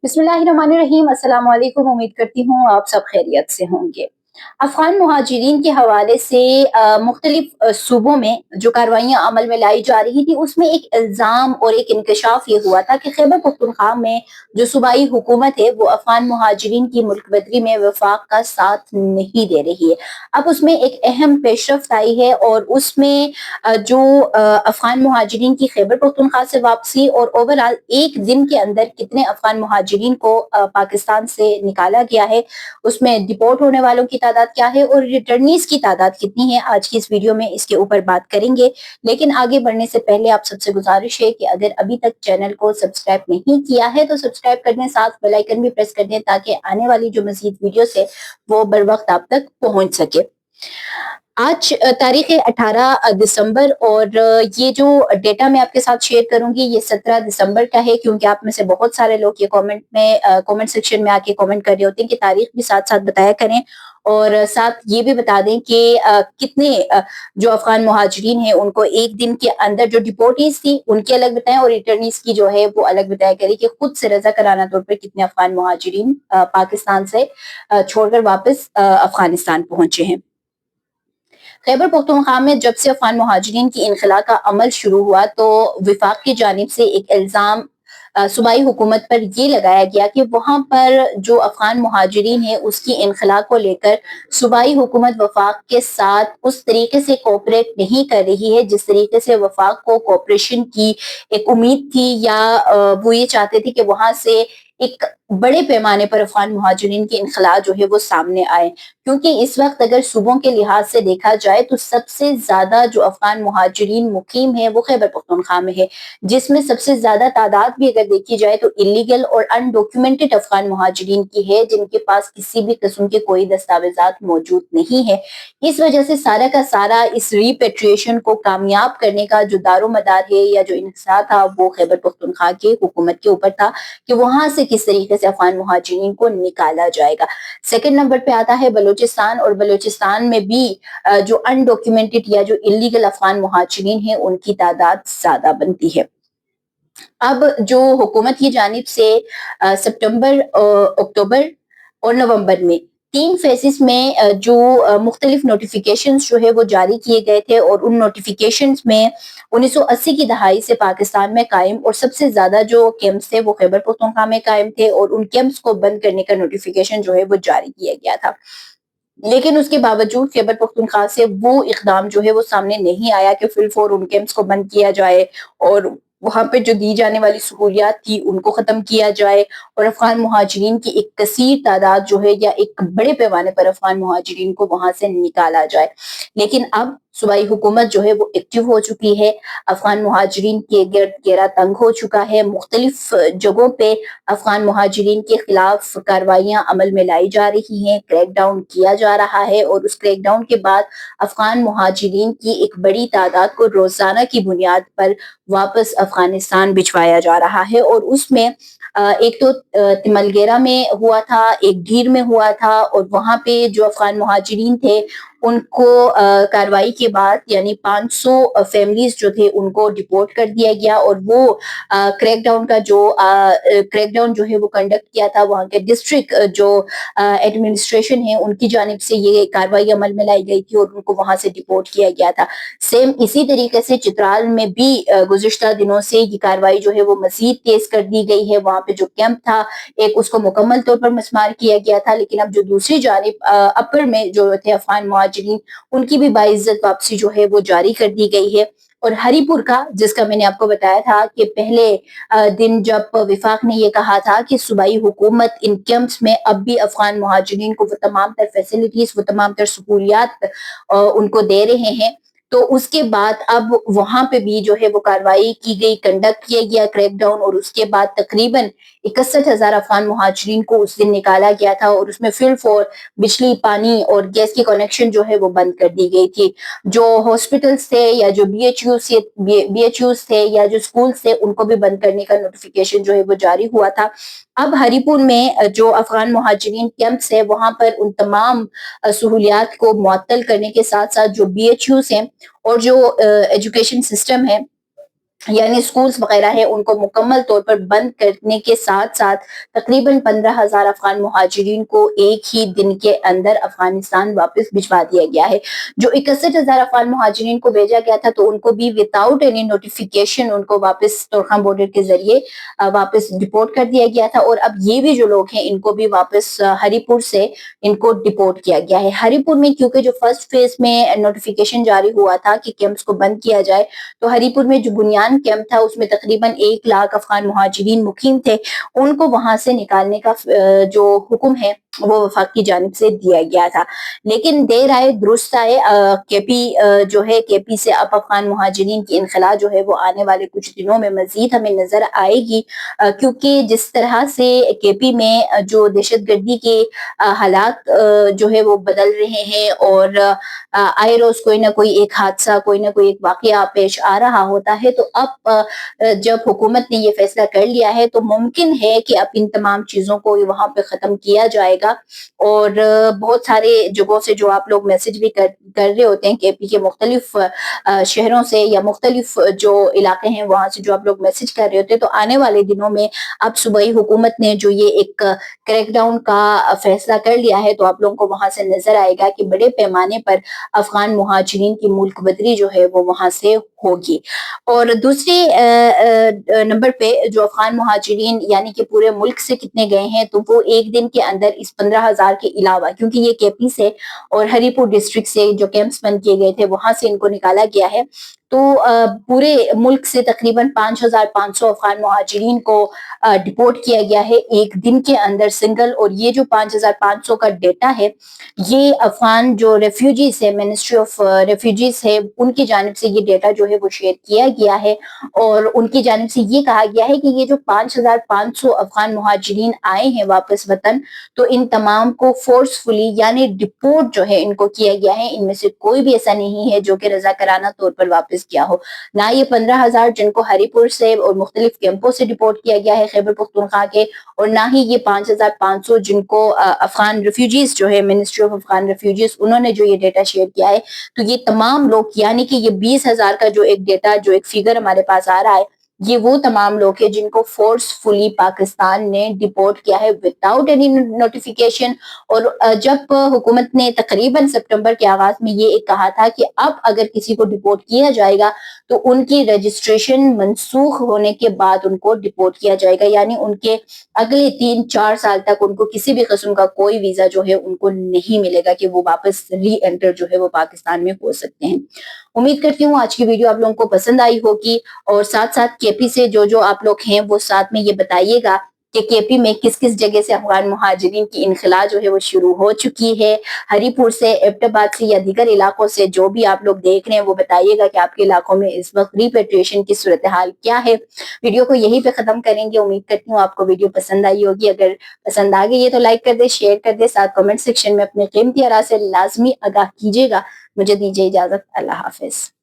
बिस्मिल्लाहिर्रहमानिर्रहीम। अस्सलाम वालेकुम। उम्मीद करती हूँ आप सब खैरियत से होंगे। अफ़गान मुहाजिरीन के हवाले से मुख्तलिफ सूबों में जो कार्रवाइयाँ अमल में लाई जा रही थी, उसमें एक इल्ज़ाम और एक इंकशाफ ये हुआ था कि खैबर पख्तूनख्वा में जो सूबाई हुकूमत है, वो अफ़गान मुहाजिरीन की मुल्क बदरी में वफ़ाक का साथ नहीं दे रही है। अब उसमें एक अहम पेशरफ्त आई है और उसमें जो अफ़गान मुहाजिरीन की खैबर पख्तूनख्वा से वापसी और ओवरऑल एक दिन के अंदर कितने अफ़गान मुहाजिरीन को पाकिस्तान से निकाला गया है, उसमें डिपोर्ट होने वालों की तादाद क्या है और रिटर्नीज की तादाद कितनी है, आज की इस वीडियो में इसके ऊपर बात करेंगे। लेकिन आगे बढ़ने से पहले आप सबसे गुजारिश है कि अगर अभी तक चैनल को सब्सक्राइब नहीं किया है तो सब्सक्राइब कर दें, साथ बेल आइकन भी प्रेस कर दें ताकि आने वाली जो मजीद वीडियोस है वो बर वक्त आप तक पहुंच सके। आज तारीख है 18 दिसंबर और ये जो डेटा मैं आपके साथ शेयर करूंगी ये 17 दिसंबर का है, क्योंकि आप में से बहुत सारे लोग ये कमेंट सेक्शन में आके कमेंट कर रहे होते हैं कि तारीख भी साथ साथ बताया करें और साथ ये भी बता दें कि कितने जो अफगान मुहाजिरीन हैं उनको एक दिन के अंदर जो डिपोर्टीज थी उनकी अलग बताएं और रिटर्नीज की जो है वो अलग बताया करें कि खुद से रजा कराना तौर पर कितने अफगान मुहाजिरीन पाकिस्तान से छोड़कर वापस अफगानिस्तान पहुंचे हैं। खैबर पख्तूनख्वा में जब से अफगान मुहाजिरीन की इनखला का अमल शुरू हुआ तो विफाक की जानिब से एक इल्ज़ाम सूबाई हुकूमत पर ये लगाया गया कि वहाँ पर जो अफगान मुहाजिरीन है उसकी इनखला को लेकर सूबाई हुकूमत वफाक के साथ उस तरीके से कोऑपरेट नहीं कर रही है जिस तरीके से वफाक को कोऑपरेशन की एक उम्मीद थी, या वो ये चाहते थे कि वहाँ से एक बड़े पैमाने पर अफगान मुहाजिरीन की इनखला जो है वो सामने आए, क्योंकि इस वक्त अगर सूबों के लिहाज से देखा जाए तो सबसे ज्यादा जो अफगान मुहाजिरीन मुकीम है वो खैबर पख्तूनख्वा में है, जिसमें सबसे ज्यादा तादाद भी अगर देखी जाए तो इलीगल और अनडॉक्यूमेंटेड अफगान मुहाजिरीन की है जिनके पास किसी भी किस्म के कोई दस्तावेजात मौजूद नहीं है। इस वजह से सारा का सारा इस रिपेट्रिएशन को कामयाब करने का जो दारो मदार है या जो इंतजार था वो खैबर पख्तूनख्वा की हुकूमत के ऊपर था कि वहां से किस तरीके से अफगान मुहाजिरीन को निकाला जाएगा। सेकंड नंबर पे आता है बलूचिस्तान, और बलूचिस्तान में भी जो अनडॉक्यूमेंटेड या जो इलीगल अफगान मुहाजिरीन हैं उनकी तादाद ज्यादा बनती है। अब जो हुकूमत की जानिब से सितंबर, अक्टूबर और नवंबर में 3 फेजेस में जो मुख्तलिफ नोटिफिकेशन जो है वो जारी किए गए थे और उन नोटिफिकेशन में 1980 की दहाई से पाकिस्तान में कायम और सबसे ज्यादा जो कैंप्स थे वो खैबर पख्तूनख्वा में कायम थे और उन कैंप्स को बंद करने का नोटिफिकेशन जो है वो जारी किया गया था। लेकिन उसके बावजूद खैबर पख्तूनख्वा से वो इकदाम जो है वो सामने नहीं आया कि फिल फॉर उन कैंप्स को बंद किया जाए और वहां पे जो दी जाने वाली सहूलियात थी उनको खत्म किया जाए और अफगान मुहाजिरीन की एक कसीर तादाद जो है या एक बड़े पैमाने पर अफगान मुहाजिरीन को वहां से निकाला जाए। लेकिन अब सूबाई हुकूमत जो है वो एक्टिव हो चुकी है, अफगान मुहाजिरीन के गिरद घेरा तंग हो चुका है, मुख्तलिफ जगहों पे अफगान मुहाजिरीन के खिलाफ कार्रवाइयां अमल में लाई जा रही हैं, क्रैकडाउन किया जा रहा है और उस क्रैकडाउन के बाद अफगान मुहाजिरीन की एक बड़ी तादाद को रोजाना की बुनियाद पर वापस अफगानिस्तान भिजवाया जा रहा है। और उसमें एक तो तिमलगेरा में हुआ था, एक ढीर में हुआ था और वहां पे जो अफगान मुहाजिरीन थे उनको कार्रवाई के बाद यानी 500 फैमिलीज जो थे उनको डिपोर्ट कर दिया गया और वो क्रैकडाउन जो है वो कंडक्ट किया था वहां के डिस्ट्रिक्ट जो एडमिनिस्ट्रेशन है उनकी जानिब से ये कार्रवाई अमल में लाई गई थी और उनको वहां से डिपोर्ट किया गया था। सेम इसी तरीके से चित्राल में भी गुज़िश्ता दिनों से ये कार्रवाई जो है वो मजीद तेज कर दी गई है। वहां पे जो कैंप था एक उसको मुकम्मल तौर पर मस्मार किया गया था, लेकिन अब जो दूसरी जानिब अपर में जो थे अफगान मुहाजिरीन उनकी भी बाइज्जत वापसी जो है वो जारी कर दी गई है। और हरीपुर का, जिसका मैंने आपको बताया था कि पहले दिन जब विफाक ने ये कहा था कि सूबाई हुकूमत इन कैंप्स में अब भी अफगान मुहाजिरीन को वो तमाम तर फैसिलिटीज, वो तमाम तर सहूलियात उनको दे रहे हैं, तो उसके बाद अब वहां पे भी जो है वो कार्रवाई की गई, कंडक्ट किया गया क्रैकडाउन और उसके बाद तकरीबन 61,000 अफगान मुहाजिरीन को उस दिन निकाला गया था और उसमें फिल फॉर बिजली, पानी और गैस की कनेक्शन जो है वो बंद कर दी गई थी। जो हॉस्पिटल्स थे या जो बीएचयू थे या जो स्कूल थे उनको भी बंद करने का नोटिफिकेशन जो है वो जारी हुआ था। अब हरीपुर में जो अफगान मुहाजिरीन कैंप्स है वहां पर उन तमाम सहूलियात को मुअत्तल करने के साथ साथ जो बीएचयूज हैं और जो एजुकेशन सिस्टम है यानी स्कूल्स वगैरह है उनको मुकम्मल तौर पर बंद करने के साथ साथ तकरीबन 15,000 अफगान मुहाजिरीन को एक ही दिन के अंदर अफगानिस्तान वापस भिजवा दिया गया है। जो 61,000 अफगान मुहाजिरीन को भेजा गया था तो उनको भी विदाउट एनी नोटिफिकेशन उनको वापस तोरखाम बॉर्डर के जरिए वापस डिपोर्ट कर दिया गया था। और अब ये भी जो लोग हैं इनको भी वापस हरिपुर से इनको डिपोर्ट किया गया है। हरिपुर में क्योंकि जो फर्स्ट फेज में नोटिफिकेशन जारी हुआ था कि कैंप्स को बंद किया जाए, तो हरिपुर में जो बुनियान कैंप था उसमें तकरीबन 1 लाख अफगान मुहाजिरीन मुकीम थे, उनको वहां से निकालने का जो हुक्म है वो वफाक की जानिब से दिया गया था। लेकिन देर आए दुरुस्त आए, केपी जो है केपी से अब अफगान मुहाजिरीन की इनखला जो है वो आने वाले कुछ दिनों में मजीद हमें नजर आएगी, क्योंकि जिस तरह से केपी में जो दहशतगर्दी के हालात जो है वो बदल रहे हैं और आए रोज कोई ना कोई एक हादसा कोई ना कोई एक वाकया पेश आ रहा होता है, तो अब जब हुकूमत ने ये फैसला कर लिया है तो मुमकिन है कि अब इन तमाम चीजों को वहां पे खत्म किया जाएगा। और बहुत सारे जगहों से जो आप लोग मैसेज भी कर रहे होते हैं केपी के मुख्तलिफ शहरों से या मुख्तलिफ जो इलाके हैं वहां से जो आप लोग मैसेज कर रहे होते हैं, तो आने वाले दिनों में अब सूबाई हुकूमत ने जो ये एक क्रैकडाउन का फैसला कर लिया है, तो आप लोगों को वहां से नजर आएगा कि बड़े पैमाने पर अफगान मुहाजिरीन की मुल्क बदरी जो है वो वहां से होगी। और दूसरे नंबर पे जो अफगान मुहाजिरीन यानी कि पूरे मुल्क से कितने गए हैं, तो वो एक दिन के अंदर इस 15,000 के अलावा, क्योंकि ये केपी से और हरिपुर डिस्ट्रिक्ट से जो कैंप्स बंद किए गए थे वहां से इनको निकाला गया है, तो पूरे मुल्क से तकरीबन 5,500 अफगान मुहाजिरीन को डिपोर्ट किया गया है एक दिन के अंदर सिंगल। और ये जो 5,500 का डेटा है ये अफगान जो रेफ्यूजीज है, मिनिस्ट्री ऑफ रेफ्यूजीज है, उनकी जानिब से ये डेटा जो है वो शेयर किया गया है। और उनकी जानिब से ये कहा गया है कि ये जो 5,500 अफगान मुहाजिरीन आए हैं वापस वतन, तो इन तमाम को फोर्सफुली यानी डिपोर्ट जो है इनको किया गया है। इनमें से कोई भी ऐसा नहीं है जो कि रजाकाराना तौर पर वापस किया हो। ना ये 15,000 जिनको हरिपुर से और मुख्तलिफ कैंपों से डिपोर्ट किया गया है खैबर पख्तूनख्वा के, और ना ही ये 5,500 जिनको अफगान रेफ्यूजीज जो है मिनिस्ट्री ऑफ अफगान रेफ्यूजीज उन्होंने जो ये डेटा शेयर किया है, तो ये तमाम लोग यानी कि ये 20,000 का जो एक डेटा जो एक फिगर हमारे पास आ रहा है, ये वो तमाम लोग हैं जिनको फोर्सफुली पाकिस्तान ने डिपोर्ट किया है विदाउट एनी नोटिफिकेशन। और जब हुकूमत ने तकरीबन सितंबर के आगाज में ये एक कहा था कि अब अगर किसी को डिपोर्ट किया जाएगा तो उनकी रजिस्ट्रेशन मनसूख होने के बाद उनको डिपोर्ट किया जाएगा, यानी उनके अगले 3-4 साल तक उनको किसी भी किस्म का कोई वीजा जो है उनको नहीं मिलेगा कि वो वापस री एंटर जो है वो पाकिस्तान में हो सकते हैं। उम्मीद करती हूँ आज की वीडियो आप लोगों को पसंद आई होगी, और साथ साथ केपी से जो आप लोग हैं वो साथ में ये बताइएगा कि केपी में किस किस जगह से अफगान मुहाजिरीन की इनखला जो है वो शुरू हो चुकी है। हरिपुर से, एबटाबाद से या दीगर इलाकों से जो भी आप लोग देख रहे हैं वो बताइएगा कि आपके इलाकों में इस वक्त रिपेट्रिएशन की सूरत हाल क्या है। वीडियो को यहीं पे खत्म करेंगे। उम्मीद करती हूँ आपको वीडियो पसंद आई होगी। अगर पसंद आ गई है तो लाइक कर दे, शेयर कर दे, साथ कमेंट सेक्शन में अपने कीमती आरा से लाजमी आगाह कीजिएगा। मुझे दीजिए इजाजत। अल्लाह हाफिज।